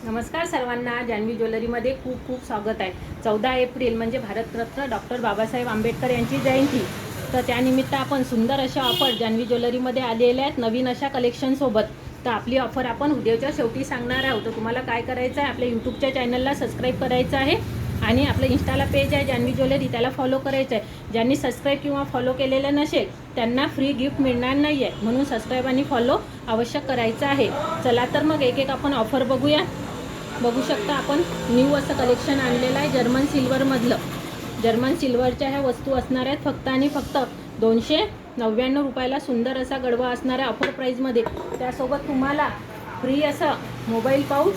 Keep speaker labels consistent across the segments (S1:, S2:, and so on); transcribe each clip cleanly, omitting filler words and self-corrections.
S1: नमस्कार सर्वांना, जान्हवी ज्वेलरीमध्ये खूप खूप स्वागत आहे। 14 एप्रिल म्हणजे भारतरत्न डॉक्टर बाबासाहेब आंबेडकर यांची जयंती। तर त्यानिमित्त आपण सुंदर अशा ऑफर जान्हवी ज्वेलरीमध्ये आलेल्या आहेत, नवीन अशा कलेक्शनसोबत। तर आपली ऑफर आपण उद्याच्या शेवटी सांगणार आहोत। तर तुम्हाला काय करायचं आहे, आपल्या यूट्यूबच्या चॅनलला सबस्क्राईब करायचं आहे आणि आपलं इंस्टाला पेज आहे जान्हवी ज्वेलरी, त्याला फॉलो करायचं आहे। ज्यांनी सबस्क्राईब किंवा फॉलो केलेलं नसेल त्यांना फ्री गिफ्ट मिळणार नाही आहे, म्हणून सबस्क्राईब आणि फॉलो अवश्य करायचं आहे। चला तर मग एक एक आपण ऑफर बघूया। बघू शकता आपण न्यू असं कलेक्शन आणलेलं आहे जर्मन सिल्वरमधलं। जर्मन सिल्वरच्या ह्या वस्तू असणार आहेत फक्त आणि फक्त 299 रुपयाला। सुंदर असा गडवा असणार आहे ऑफर प्राईजमध्ये। त्यासोबत तुम्हाला फ्री असं मोबाईल पाऊच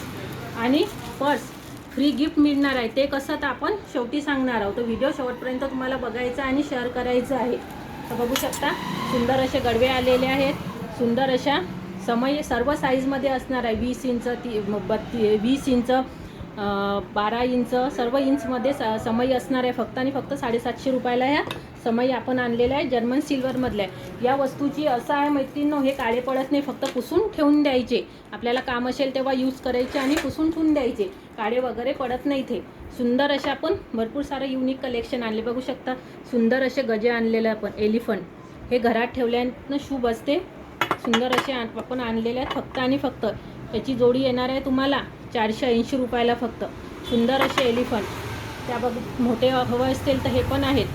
S1: आणि पर्स फ्री गिफ्ट मिळणार आहे। ते कसं तर आपण शेवटी सांगणार आहोत। तर व्हिडिओ शेवटपर्यंत तुम्हाला बघायचा आणि शेअर करायचं आहे। तर बघू शकता सुंदर असे गडवे आलेले आहेत। सुंदर अशा समय सर्व साईजमध्ये असणार आहे। 20 इंच 20 इंच 12 इंच सर्व इंचमध्ये समय असणार आहे। फक्त आणि फक्त 750 रुपयाला ह्या समय आपण आणलेला आहे जर्मन सिल्वरमधल्या। या वस्तूची असं आहे मैत्रिणींनो, हे काळे पडत नाही, फक्त पुसून ठेवून द्यायचे। आपल्याला काम असेल तेव्हा यूज करायचे आणि पुसून ठेवून द्यायचे, काळे वगैरे पडत नाही ते। सुंदर असे आपण भरपूर सारे युनिक कलेक्शन आणले। बघू शकता सुंदर असे गजे आणलेले आपण एलिफंट, हे घरात ठेवल्यानं शुभ असते। सुंदर असे आपण आणलेले आहेत फक्त आणि फक्त। याची जोडी येणार आहे तुम्हाला 480 रुपयाला फक्त। सुंदर असे एलिफंट, त्या बघ मोठे हवे असतील तर हे पण आहेत।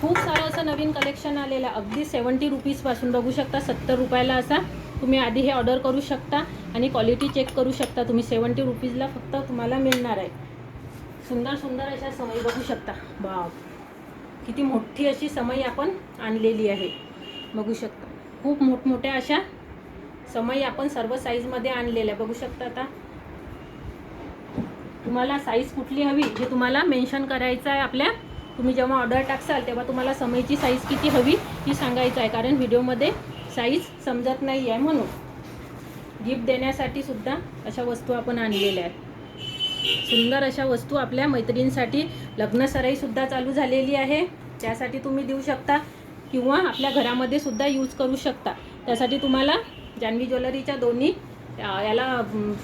S1: खूप सारं असं नवीन कलेक्शन आलेलं आहे, अगदी 70 रुपीजपासून। बघू शकता 70 रुपयाला असा तुम्ही आधी हे ऑर्डर करू शकता आणि क्वालिटी चेक करू शकता तुम्ही। 70 रुपीजला फक्त तुम्हाला मिळणार आहे। सुंदर सुंदर अशा समय बघू शकता। बाप, किती मोठी अशी समय आपण आणलेली आहे। बघू शकता खूप मोठमोठ्या अशा समय आपण सर्व साईजमध्ये आणलेल्या बघू शकता। आता तुम्हाला साईज कुठली हवी हे तुम्हाला मेन्शन करायचं आहे आपल्या। तुम्ही जेव्हा ऑर्डर टाकसाल तेव्हा तुम्हाला समईची साईज किती हवी ही सांगायचं आहे, कारण व्हिडिओमध्ये साईज समजत नाही आहे। म्हणून गिफ्ट देण्यासाठी सुद्धा अशा वस्तू आपण आणलेल्या आहेत। सुंदर अशा वस्तू आपल्या मैत्रिणींसाठी। लग्नसराईसुद्धा चालू झालेली आहे, त्यासाठी तुम्ही देऊ शकता किंवा आपल्या घरामध्ये सुद्धा यूज करू शकता। त्यासाठी तुम्हाला जान्हवी ज्वेलरीच्या दोन्ही याला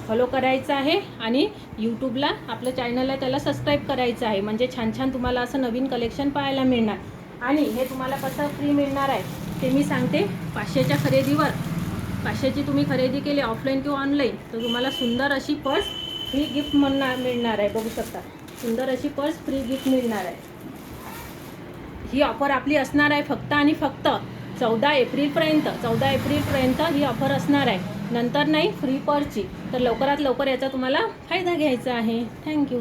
S1: फॉलो करायचं आहे आणि यूट्यूबला आपलं चॅनल आहे त्याला सबस्क्राईब करायचं आहे, म्हणजे छान छान तुम्हाला असं नवीन कलेक्शन पाहायला मिळणार। आणि हे तुम्हाला कसं फ्री मिळणार आहे ते मी सांगते। 500च्या खरेदीवर, 500ची तुम्ही खरेदी केली ऑफलाईन किंवा ऑनलाईन, तर तुम्हाला सुंदर अशी पर्स फ्री गिफ्ट मिळणार आहे। बघू शकता सुंदर अशी पर्स फ्री गिफ्ट मिळणार आहे। ही ऑफर आपली असणार आहे फक्त आणि फक्त 14 एप्रिलपर्यंत। 14 एप्रिलपर्यंत ही ऑफर असणार आहे, नंतर नाही फ्री पर्सची। तर लवकरात लवकर याचा तुम्हाला फायदा घ्यायचा आहे। थँक्यू।